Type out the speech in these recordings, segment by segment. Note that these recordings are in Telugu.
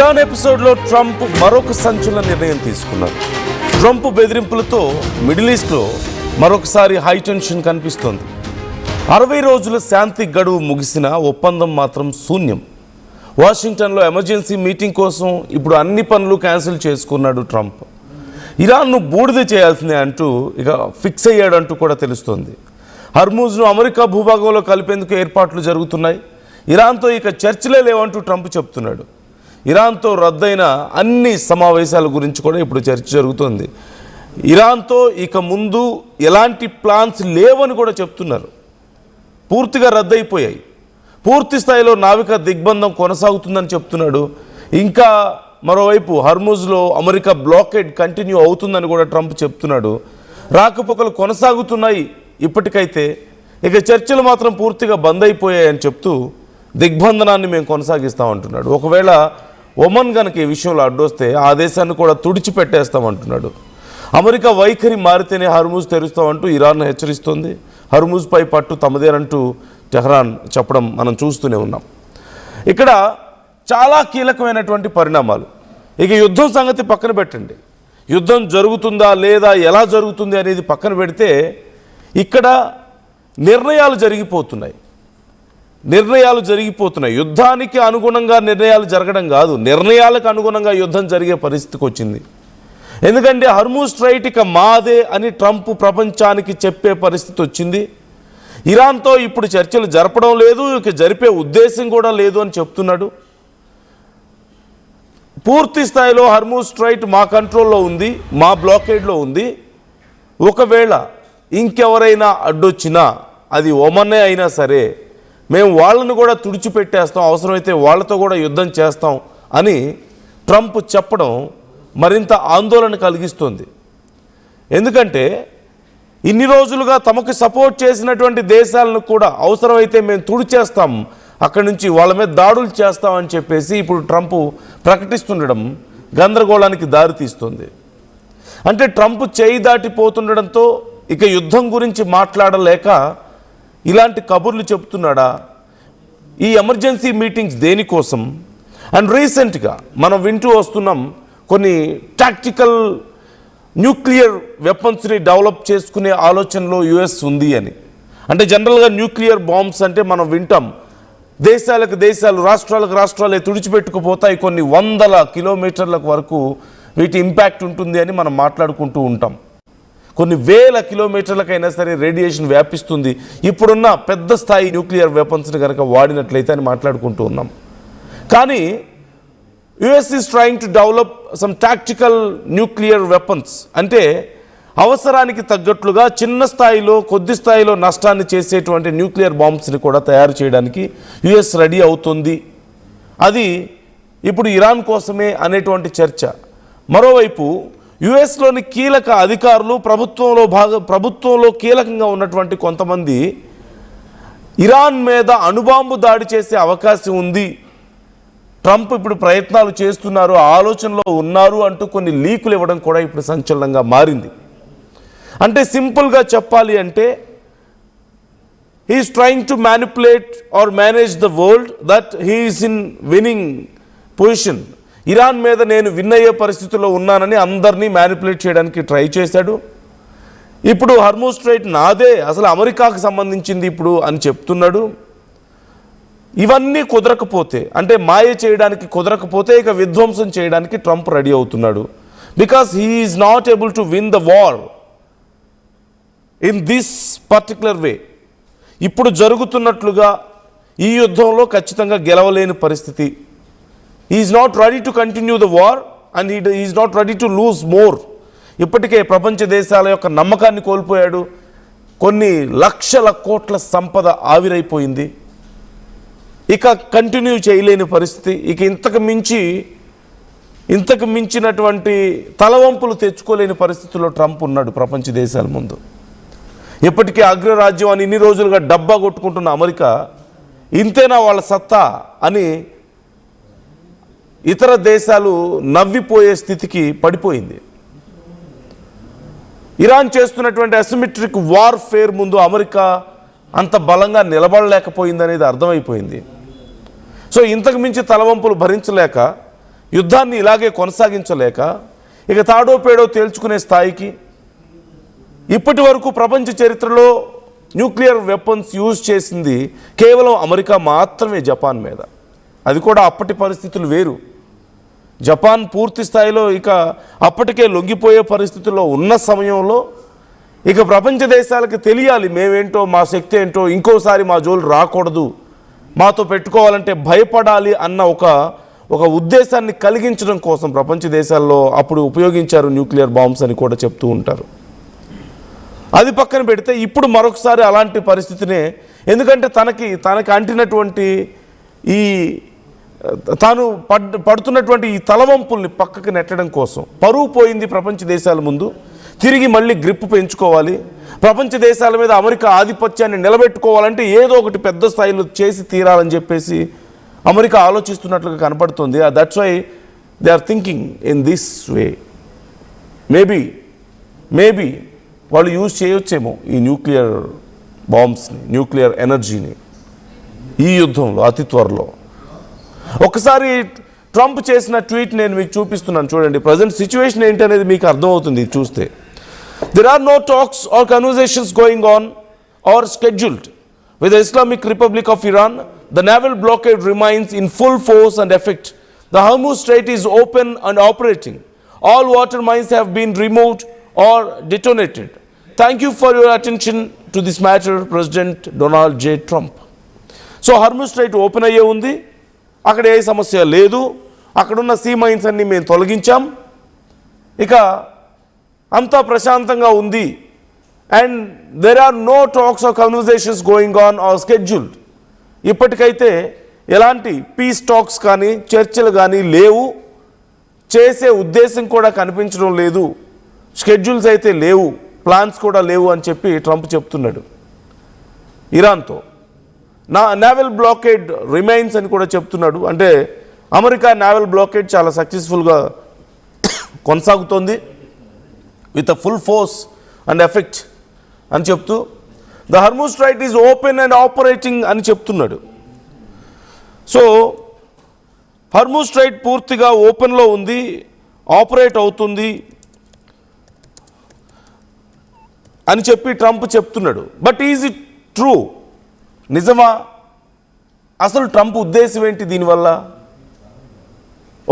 ఇరాన్ ఎపిసోడ్లో ట్రంప్ మరొక సంచలన నిర్ణయం తీసుకున్నారు. ట్రంప్ బెదిరింపులతో మిడిల్ ఈస్ట్లో మరొకసారి హై టెన్షన్ కనిపిస్తోంది. 60 రోజుల శాంతి గడువు ముగిసిన ఒప్పందం మాత్రం శూన్యం. వాషింగ్టన్లో ఎమర్జెన్సీ మీటింగ్ కోసం ఇప్పుడు అన్ని పనులు క్యాన్సిల్ చేసుకున్నాడు ట్రంప్. ఇరాన్ను బూడిద చేయాల్సిందే అంటూ ఇక ఫిక్స్ అయ్యాడంటూ కూడా తెలుస్తోంది. హర్మూజ్ను అమెరికా భూభాగంలో కలిపేందుకు ఏర్పాట్లు జరుగుతున్నాయి. ఇరాన్తో ఇక చర్చలే లేవంటూ ట్రంప్ చెప్తున్నాడు. ఇరాన్తో రద్దయిన అన్ని సమావేశాల గురించి కూడా ఇప్పుడు చర్చ జరుగుతోంది. ఇరాన్తో ఇక ముందు ఎలాంటి ప్లాన్స్ లేవని కూడా చెప్తున్నారు. పూర్తిగా రద్దయిపోయాయి. పూర్తి స్థాయిలో నావికా దిగ్బంధం కొనసాగుతుందని చెప్తున్నాడు. ఇంకా మరోవైపు హర్మూజ్లో అమెరికా బ్లాకేడ్ కంటిన్యూ అవుతుందని కూడా ట్రంప్ చెప్తున్నాడు. రాకపోకలు కొనసాగుతున్నాయి ఇప్పటికైతే, ఇక చర్చలు మాత్రం పూర్తిగా బంద్ అయిపోయాయని చెప్తూ దిగ్బంధనాన్ని మేము కొనసాగిస్తామంటున్నాడు. ఒకవేళ ఒమన్ కనుక ఈ విషయంలో అడ్డొస్తే ఆ దేశాన్ని కూడా తుడిచిపెట్టేస్తామంటున్నాడు. అమెరికా వైఖరి మారితేనే హర్మూజ్ తెరుస్తామంటూ ఇరాన్ హెచ్చరిస్తోంది. హర్మూజ్పై పట్టు తమదేనంటూ టెహ్రాన్ చెప్పడం మనం చూస్తూనే ఉన్నాం. ఇక్కడ చాలా కీలకమైనటువంటి పరిణామాలు. ఇక యుద్ధం సంగతి పక్కన పెట్టండి. యుద్ధం జరుగుతుందా లేదా, ఎలా జరుగుతుంది అనేది పక్కన పెడితే ఇక్కడ నిర్ణయాలు జరిగిపోతున్నాయి. యుద్ధానికి అనుగుణంగా నిర్ణయాలు జరగడం కాదు, నిర్ణయాలకు అనుగుణంగా యుద్ధం జరిగే పరిస్థితికి వచ్చింది. ఎందుకంటే హర్మూజ్ స్ట్రైట్ ఇక మాదే అని ట్రంప్ ప్రపంచానికి చెప్పే పరిస్థితి వచ్చింది. ఇరాన్తో ఇప్పుడు చర్చలు జరపడం లేదు, ఇక జరిపే ఉద్దేశం కూడా లేదు అని చెప్తున్నాడు. పూర్తి స్థాయిలో హర్మూజ్ స్ట్రైట్ మా కంట్రోల్లో ఉంది, మా బ్లాకేడ్లో ఉంది. ఒకవేళ ఇంకెవరైనా అడ్డొచ్చినా అది ఒమన్నే అయినా సరే మేము వాళ్ళను కూడా తుడిచిపెట్టేస్తాం, అవసరమైతే వాళ్ళతో కూడా యుద్ధం చేస్తాం అని ట్రంప్ చెప్పడం మరింత ఆందోళన కలిగిస్తుంది. ఎందుకంటే ఇన్ని రోజులుగా తమకు సపోర్ట్ చేసినటువంటి దేశాలను కూడా అవసరమైతే మేము తుడిచేస్తాం, అక్కడి నుంచి వాళ్ళ మీద దాడులు చేస్తామని చెప్పేసి ఇప్పుడు ట్రంప్ ప్రకటిస్తుండడం గందరగోళానికి దారితీస్తుంది. అంటే ట్రంప్ చేయి దాటిపోతుండడంతో ఇక యుద్ధం గురించి మాట్లాడలేక ఇలాంటి కబుర్లు చెప్తున్నాడా? ఈ ఎమర్జెన్సీ మీటింగ్స్ దేనికోసం? అండ్ రీసెంట్గా మనం వింటూ వస్తున్నాం కొన్ని టాక్టికల్ న్యూక్లియర్ వెపన్స్ని డెవలప్ చేసుకునే ఆలోచనలో యుఎస్ ఉంది అని. అంటే జనరల్గా న్యూక్లియర్ బాంబ్స్ అంటే మనం వింటాం దేశాలకు దేశాలు, రాష్ట్రాలకు రాష్ట్రాలే తుడిచిపెట్టుకుపోతాయి, కొన్ని వందల కిలోమీటర్లకు వరకు వీటి ఇంపాక్ట్ ఉంటుంది అని మనం మాట్లాడుకుంటూ ఉంటాం. కొన్ని వేల కిలోమీటర్లకైనా సరే రేడియేషన్ వ్యాపిస్తుంది ఇప్పుడున్న పెద్ద స్థాయి న్యూక్లియర్ వెపన్స్ని కనుక వాడినట్లయితే అని మాట్లాడుకుంటూ ఉన్నాం. కానీ US is trying to develop some tactical nuclear weapons. అంటే అవసరానికి తగ్గట్లుగా చిన్న స్థాయిలో, కొద్ది స్థాయిలో నష్టాన్ని చేసేటువంటి న్యూక్లియర్ బాంబ్స్ని కూడా తయారు చేయడానికి యుఎస్ రెడీ అవుతుంది. అది ఇప్పుడు ఇరాన్ కోసమే అనేటువంటి చర్చ. మరోవైపు యుఎస్లోని కీలక అధికారులు, ప్రభుత్వంలో కీలకంగా ఉన్నటువంటి కొంతమంది ఇరాన్ మీద అణుబాంబు దాడి చేసే అవకాశం ఉంది, ట్రంప్ ఇప్పుడు ప్రయత్నాలు చేస్తున్నారు, ఆలోచనలో ఉన్నారు అంటూ కొన్ని లీకులు ఇవ్వడం కూడా ఇప్పుడు సంచలనంగా మారింది. అంటే సింపుల్గా చెప్పాలి అంటే he's trying to manipulate or manage the world that he's in winning position. Iran మీద నేను విన్ అయ్యే పరిస్థితుల్లో ఉన్నానని అందరినీ మ్యానిపులేట్ చేయడానికి ట్రై చేశాడు. ఇప్పుడు హర్మూజ్ స్ట్రైట్ నాదే, అసలు అమెరికాకు సంబంధించింది ఇప్పుడు అని చెప్తున్నాడు. ఇవన్నీ కుదరకపోతే, అంటే మాయ చేయడానికి కుదరకపోతే ఇక విధ్వంసం చేయడానికి ట్రంప్ రెడీ అవుతున్నాడు. Because he is not able to win the war in this particular way. ఇప్పుడు జరుగుతున్నట్లుగా ఈ యుద్ధంలో ఖచ్చితంగా గెలవలేని పరిస్థితి. He is not ready to continue the war and he is not ready to lose more. ఇప్పటికే ప్రపంచ దేశాల యొక్క నమ్మకాన్ని కోల్పోయాడు. కొన్ని లక్షల కోట్ల సంపద ఆవిరైపోయింది. ఇక కంటిన్యూ చేయలేని పరిస్థితి. ఇక ఇంతకు మించినటువంటి తలవంపులు తెచ్చుకోలేని పరిస్థితుల్లో ట్రంప్ ఉన్నాడు ప్రపంచ దేశాల ముందు. ఇప్పటికే అగ్రరాజ్యం అని ఇన్ని రోజులుగా డబ్బా కొట్టుకుంటున్న అమెరికా ఇంతేనా వాళ్ళ సత్తా అని ఇతర దేశాలు నవ్విపోయే స్థితికి పడిపోయింది. ఇరాన్ చేస్తున్నటువంటి అసిమెట్రిక్ వార్ఫేర్ ముందు అమెరికా అంత బలంగా నిలబడలేకపోయిందనేది అర్థమైపోయింది. సో ఇంతకు మించి తలవంపులు భరించలేక యుద్ధాన్ని ఇలాగే కొనసాగించలేక ఇక తాడో పేడో తేల్చుకునే స్థాయికి ఇప్పటి వరకు ప్రపంచ చరిత్రలో న్యూక్లియర్ వెపన్స్ యూజ్ చేసింది కేవలం అమెరికా మాత్రమే జపాన్ మీద. అది కూడా అప్పటి పరిస్థితులు వేరు. జపాన్ పూర్తి స్థాయిలో ఇక అప్పటికే లొంగిపోయే పరిస్థితుల్లో ఉన్న సమయంలో ఇక ప్రపంచ దేశాలకు తెలియాలి మేమేంటో, మా శక్తి ఏంటో, ఇంకోసారి మా జోలు రాకూడదు, మాతో పెట్టుకోవాలంటే భయపడాలి అన్న ఒక ఉద్దేశాన్ని కలిగించడం కోసం ప్రపంచ దేశాల్లో అప్పుడు ఉపయోగించారు న్యూక్లియర్ బాంబ్స్ అని కూడా చెప్తూ ఉంటారు. అది పక్కన పెడితే ఇప్పుడు మరొకసారి అలాంటి పరిస్థితినే, ఎందుకంటే తనకి అంటినటువంటి ఈ తాను పడుతున్నటువంటి ఈ తలవంపుల్ని పక్కకు నెట్టడం కోసం పరువు పోయింది ప్రపంచ దేశాల ముందు. తిరిగి మళ్ళీ గ్రిప్ పెంచుకోవాలి, ప్రపంచ దేశాల మీద అమెరికా ఆధిపత్యాన్ని నిలబెట్టుకోవాలంటే ఏదో ఒకటి పెద్ద స్థాయిలో చేసి తీరాలని చెప్పేసి అమెరికా ఆలోచిస్తున్నట్లుగా కనపడుతుంది. That's why they are thinking in this way. Maybe వాళ్ళు యూజ్ చేయొచ్చేమో ఈ న్యూక్లియర్ బాంబ్స్ని, న్యూక్లియర్ ఎనర్జీని ఈ యుద్ధంలో అతి త్వరలో. ఒకసారి ట్రంప్ చేసిన ట్వీట్ నేను మీకు చూపిస్తున్నాను చూడండి. ప్రజెంట్ సిచ్యువేషన్ ఏంటనేది మీకు అర్థమవుతుంది చూస్తే. There are no talks or conversations going on or scheduled with the Islamic Republic of Iran. The naval blockade remains in full force and effect. The Hormuz Strait is open and operating. All water mines have been removed or detonated. Thank you for your attention to this matter, President Donald J. Trump. So Hormuz Strait open అయ్యే ఉంది, అక్కడ ఏ సమస్య లేదు, అక్కడున్న సీ మైన్స్ అన్ని మేము తొలగించాం, ఇక అంతా ప్రశాంతంగా ఉంది. And there are no talks or conversations going on or scheduled. ఇప్పటికైతే ఎలాంటి పీస్ టాక్స్ కానీ చర్చలు కానీ లేవు, చేసే ఉద్దేశం కూడా కనిపించడం లేదు, షెడ్యూల్స్ అయితే లేవు, ప్లాన్స్ కూడా లేవు అని చెప్పి ట్రంప్ చెప్తున్నాడు ఇరాన్తో. నేవల్ బ్లాకేడ్ రిమైన్స్ అని కూడా చెప్తున్నాడు. అంటే అమెరికా నేవల్ బ్లాకేడ్ చాలా సక్సెస్ఫుల్గా కొనసాగుతోంది with a full force and effect అని చెప్తూ the Hormuz straight is open and operating అని చెప్తున్నాడు. సో హర్మూజ్ స్ట్రైట్ పూర్తిగా ఓపెన్లో ఉంది, ఆపరేట్ అవుతుంది అని చెప్పి ట్రంప్ చెప్తున్నాడు. But is it true? నిజమా? అసలు ట్రంప్ ఉద్దేశం ఏంటి దీనివల్ల?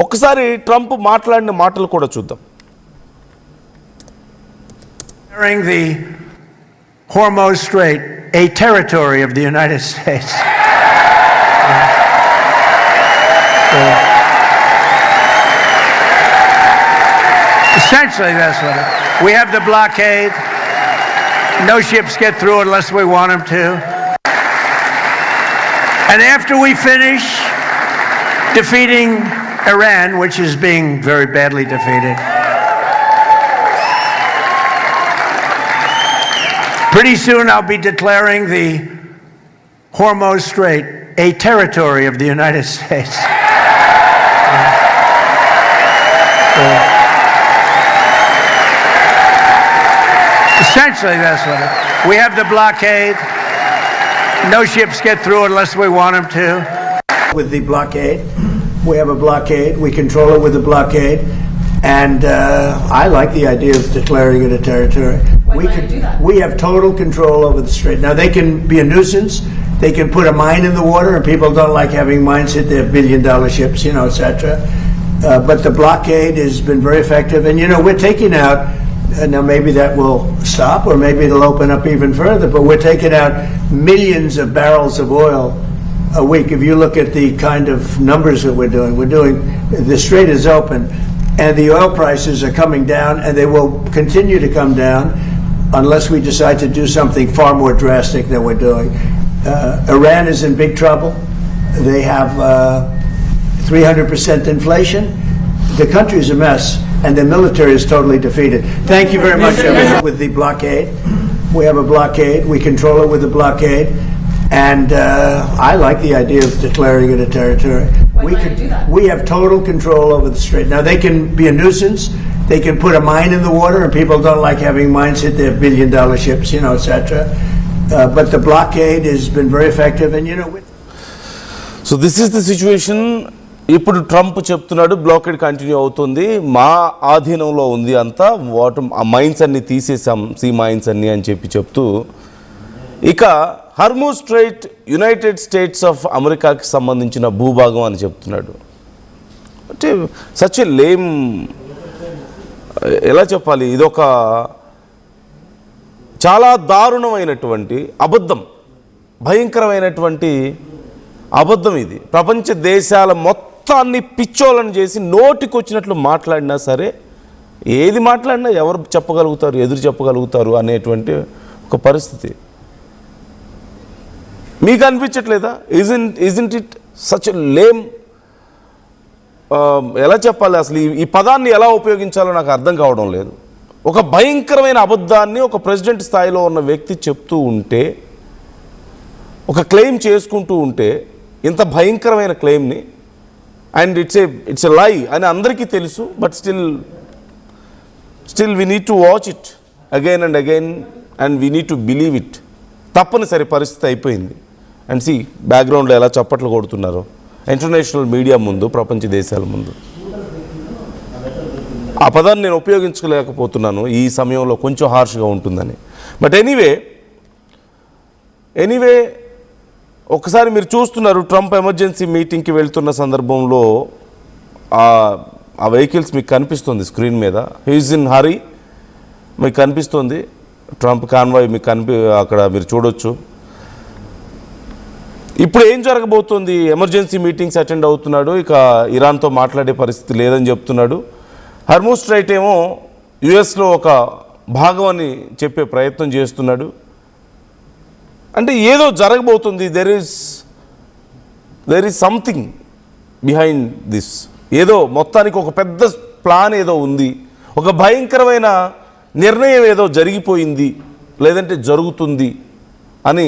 ఒక్కసారి ట్రంప్ మాట్లాడిన మాటలు కూడా చూద్దాం. The Hormuz Strait, a territory of the United States. Essentially, that's what it is. We have the blockade. No ships get through unless we want them to. And after we finish defeating Iran, which is being very badly defeated, pretty soon I'll be declaring the Hormuz Strait a territory of the United States. Essentially, that's what it is. We have the blockade. No ships get through unless we want them to. With the blockade, we have a blockade. We control it with a blockade. And I like the idea of declaring it a territory. We have total control over the strait. Now, they can be a nuisance. They can put a mine in the water, and people don't like having mines hit their billion-dollar ships, etc. But the blockade has been very effective. And, we're taking out, now maybe that will stop, or maybe it'll open up even further, but we're taking out millions of barrels of oil a week. If you look at the kind of numbers that we're doing, the strait is open. And the oil prices are coming down, and they will continue to come down unless we decide to do something far more drastic than we're doing. Iran is in big trouble. They have 300% inflation. The country is a mess, and the military is totally defeated. Thank you very much. With the blockade, we have a blockade. We control it with a blockade. And I like the idea of declaring it a territory. We have total control over the strait. Now, they can be a nuisance. They can put a mine in the water, and people don't like having mines hit their billion-dollar ships, etc. But the blockade has been very effective. And, So this is the situation. ఇప్పుడు ట్రంప్ చెప్తున్నాడు బ్లాకేడ్ కంటిన్యూ అవుతుంది, మా ఆధీనంలో ఉంది అంతా, ఆ మైన్స్ అన్ని తీసేసాం, సీ మైన్స్ అన్ని అని చెప్తూ ఇక Hormuz straight United states of అమెరికాకి సంబంధించిన భూభాగం అని చెప్తున్నాడు. అంటే సచ్ ఎ లేమ్, ఎలా చెప్పాలి, ఇదొక చాలా దారుణమైనటువంటి అబద్ధం, భయంకరమైనటువంటి అబద్ధం ఇది. ప్రపంచ దేశాల మొత్తాన్ని పిచ్చోలను చేసి నోటికొచ్చినట్లు మాట్లాడినా సరే, ఏది మాట్లాడినా ఎవరు చెప్పగలుగుతారు, ఎదురు చెప్పగలుగుతారు అనేటువంటి ఒక పరిస్థితి. మీకు అనిపించట్లేదా? ఇజంట్ ఇట్ సచ్ లేమ్, ఎలా చెప్పాలి, అసలు ఈ పదాన్ని ఎలా ఉపయోగించాలో నాకు అర్థం కావడం లేదు. ఒక భయంకరమైన అబద్ధాన్ని ఒక ప్రెసిడెంట్ స్థాయిలో ఉన్న వ్యక్తి చెప్తూ ఉంటే, ఒక క్లెయిమ్ చేసుకుంటూ ఉంటే, ఇంత భయంకరమైన క్లెయిమ్ని, అండ్ ఇట్స్ ఎ లై అని అందరికీ తెలుసు, but still we need to watch it again and again and we need to believe it. తప్పనిసరి పరిస్థితి అయిపోయింది. అండ్ సి బ్యాక్గ్రౌండ్లో ఎలా చప్పట్లు కొడుతున్నారో ఇంటర్నేషనల్ మీడియా ముందు, ప్రపంచ దేశాల ముందు. ఆ పదాన్ని నేను ఉపయోగించలేకపోతున్నాను ఈ సమయంలో, కొంచెం హార్ష్గా ఉంటుందని. బట్ ఎనీవే ఒకసారి మీరు చూస్తున్నారు, ట్రంప్ ఎమర్జెన్సీ మీటింగ్కి వెళ్తున్న సందర్భంలో ఆ వెహికల్స్ మీకు కనిపిస్తుంది స్క్రీన్ మీద. హీఈస్ ఇన్ హరీ, మీకు కనిపిస్తుంది ట్రంప్ కాన్వాయ్, మీకు అక్కడ మీరు చూడొచ్చు. ఇప్పుడు ఏం జరగబోతోంది? ఎమర్జెన్సీ మీటింగ్స్ అటెండ్ అవుతున్నాడు, ఇక ఇరాన్తో మాట్లాడే పరిస్థితి లేదని చెప్తున్నాడు. హర్మూజ్ స్ట్రైట్ ఏమో యుఎస్లో ఒక భాగం అని చెప్పే ప్రయత్నం చేస్తున్నాడు. అంటే ఏదో జరగబోతుంది, there is something behind this. ఏదో మొత్తానికి ఒక పెద్ద ప్లాన్ ఏదో ఉంది, ఒక భయంకరమైన నిర్ణయం ఏదో జరిగిపోయింది, లేదంటే జరుగుతుంది అని,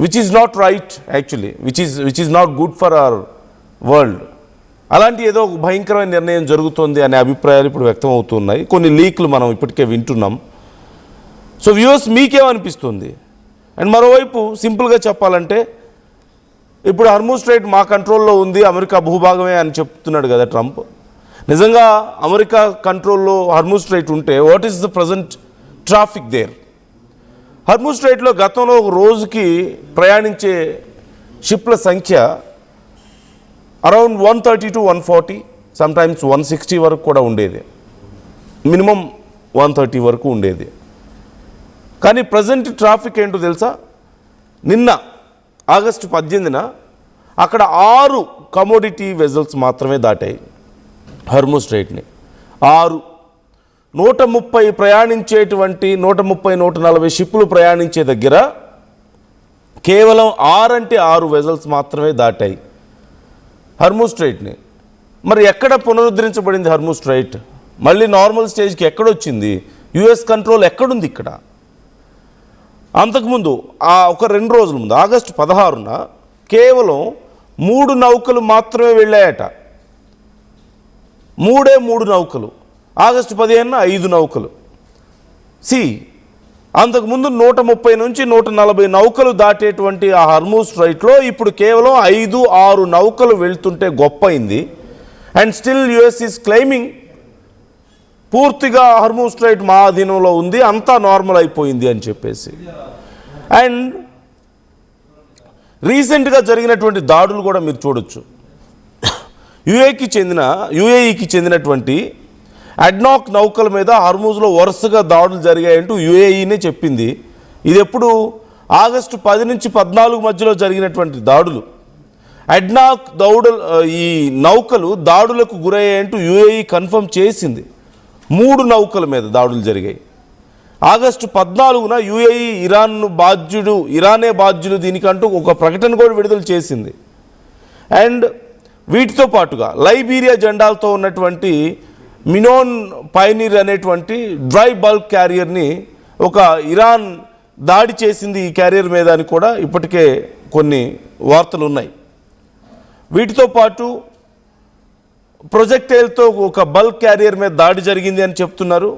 which is not right actually, which is not good for our world. అలాంటి ఏదో ఒక భయంకరమైన నిర్ణయం జరుగుతుంది అనే అభిప్రాయాలు ఇప్పుడు వ్యక్తం అవుతున్నాయి. కొన్ని లీక్లు మనం ఇప్పటికే వింటున్నాం. సో వ్యూవర్స్, మీకేమనిపిస్తుంది? అండ్ మరోవైపు సింపుల్గా చెప్పాలంటే, ఇప్పుడు హర్మూజ్ స్ట్రైట్ మా కంట్రోల్లో ఉంది, అమెరికా భూభాగమే అని చెప్తున్నాడు కదా ట్రంప్. నిజంగా అమెరికా కంట్రోల్లో హర్మూజ్ స్ట్రైట్ ఉంటే what is the present traffic there? Hormuz స్ట్రైట్లో గతంలో ఒక రోజుకి ప్రయాణించే షిప్ల సంఖ్య అరౌండ్ 130 to 140, సమ్టైమ్స్ 160 వరకు కూడా ఉండేది, మినిమం 130 వరకు ఉండేది. కానీ ప్రజెంట్ ట్రాఫిక్ ఏంటో తెలుసా? నిన్న ఆగస్టు 18న అక్కడ 6 కమోడిటీ వెజల్స్ మాత్రమే దాటాయి హర్మూజ్ స్ట్రైట్ని. 6, 130 ప్రయాణించేటువంటి 130-140 షిప్పులు ప్రయాణించే దగ్గర కేవలం 6 అంటే 6 వెజల్స్ మాత్రమే దాటాయి హర్మూజ్ స్ట్రైట్ని. మరి ఎక్కడ పునరుద్ధరించబడింది హర్మూజ్ స్ట్రైట్? మళ్ళీ నార్మల్ స్టేజ్కి ఎక్కడొచ్చింది? యుఎస్ కంట్రోల్ ఎక్కడుంది ఇక్కడ? అంతకుముందు ఒక 2 రోజుల ముందు ఆగస్టు 16న కేవలం 3 నౌకలు మాత్రమే వెళ్ళాయట. 3 నౌకలు. ఆగస్టు 15న 5 నౌకలు. అంతకుముందు 130 నుంచి 140 నౌకలు దాటేటువంటి ఆ హర్మూజ్ స్ట్రైట్లో ఇప్పుడు కేవలం 5-6 నౌకలు వెళ్తుంటే గొప్ప అయింది. And still US is claiming పూర్తిగా హర్మూజ్ స్ట్రైట్ మా అధీనంలో ఉంది, అంతా నార్మల్ అయిపోయింది అని చెప్పేసి. అండ్ రీసెంట్గా జరిగినటువంటి దాడులు కూడా మీరు చూడొచ్చు. యుఏఈకి చెందినటువంటి అడ్నాక్ నౌకల మీద హర్మూజ్లో వరుసగా దాడులు జరిగాయంటూ యుఏఈనే చెప్పింది. ఇది ఎప్పుడు? ఆగస్టు 10 నుంచి 14 మధ్యలో జరిగినటువంటి దాడులు. అడ్నాక్ ఈ నౌకలు దాడులకు గురయ్యాయంటూ యుఏఈ కన్ఫర్మ్ చేసింది. 3 నౌకల మీద దాడులు జరిగాయి. ఆగస్టు 14న యుఏఈ ఇరానే బాధ్యుడు దీనికంటూ ఒక ప్రకటన కూడా విడుదల చేసింది. అండ్ వీటితో పాటుగా లైబీరియా జెండాలతో ఉన్నటువంటి మినోన్ పైనీర్ అనేటువంటి డ్రై బల్క్ క్యారియర్ని ఒక ఇరాన్ దాడి చేసింది ఈ క్యారియర్ మీద అని కూడా ఇప్పటికే కొన్ని వార్తలు ఉన్నాయి. వీటితో పాటు ప్రొజెక్టైల్తో ఒక బల్క్ క్యారియర్ మీద దాడి జరిగింది అని చెప్తున్నారు.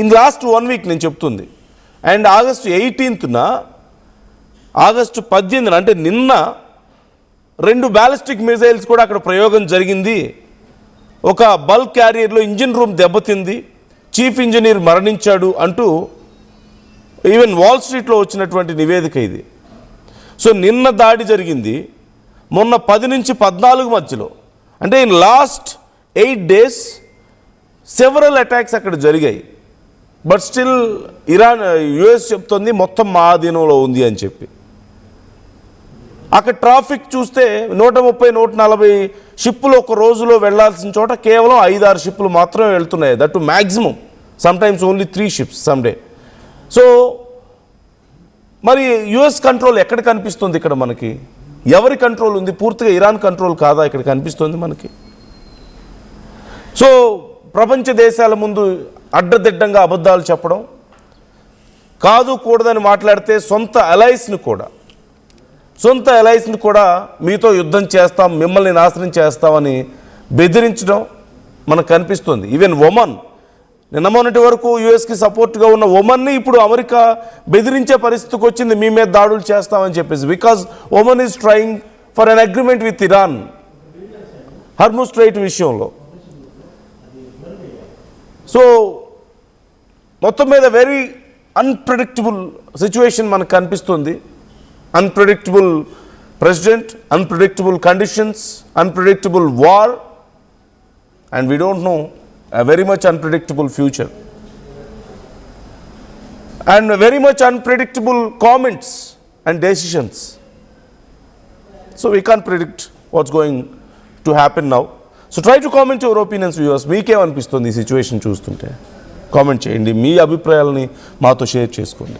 ఇన్ లాస్ట్ 1 వీక్ నేను చెప్తుంది. అండ్ ఆగస్టు 18న, ఆగస్టు 18న అంటే నిన్న 2 బ్యాలిస్టిక్ మిసైల్స్ కూడా అక్కడ ప్రయోగం జరిగింది, ఒక బల్క్ క్యారియర్లో ఇంజిన్ రూమ్ దెబ్బతింది, చీఫ్ ఇంజనీర్ మరణించాడు అంటూ ఈవెన్ వాల్ స్ట్రీట్లో వచ్చినటువంటి నివేదిక ఇది. సో నిన్న దాడి జరిగింది, మొన్న 10 నుంచి 14 మధ్యలో, అంటే in last 8 days several attacks అక్కడ జరిగాయి. బట్ స్టిల్ యుఎస్ చెప్తుంది మొత్తం మా ఆధీనంలో ఉంది అని చెప్పి. అక్కడ ట్రాఫిక్ చూస్తే 130-140 షిప్పులు ఒక రోజులో వెళ్లాల్సిన చోట కేవలం 5-6 షిప్పులు మాత్రమే వెళ్తున్నాయి. That to maximum, sometimes only 3 ships someday. So మరి యుఎస్ కంట్రోల్ ఎక్కడ కనిపిస్తుంది ఇక్కడ మనకి? ఎవరి కంట్రోల్ ఉంది? పూర్తిగా ఇరాన్ కంట్రోల్ కాదా ఇక్కడ కనిపిస్తుంది మనకి? సో ప్రపంచ దేశాల ముందు అడ్డదిడ్డంగా అబద్ధాలు చెప్పడం, కాదు కూడదని మాట్లాడితే సొంత అలైస్ని కూడా మీతో యుద్ధం చేస్తాం, మిమ్మల్ని నాశనం చేస్తామని బెదిరించడం మనకు కనిపిస్తుంది. ఈవెన్ ఒమన్, నిన్న మొన్నటి వరకు యుఎస్కి సపోర్ట్గా ఉన్న ఒమన్ని ఇప్పుడు అమెరికా బెదిరించే పరిస్థితికి వచ్చింది, మీ మీద దాడులు చేస్తామని చెప్పేసి. Because Oman is trying for an agreement with Iran Hormuz straight విషయంలో. సో మొత్తం మీద వెరీ అన్ప్రెడిక్టబుల్ సిచ్యువేషన్ మనకు కనిపిస్తుంది. Unpredictable president, unpredictable conditions, unpredictable war, and we don't know a very much unpredictable future and very much unpredictable comments and decisions. So we can't predict what's going to happen now. So try to comment your opinions, viewers. మీకేం అనిపిస్తుంది ఈ సిచ్యువేషన్ చూస్తుంటే? కామెంట్ చేయండి, మీ అభిప్రాయాలని మాతో షేర్ చేసుకోండి.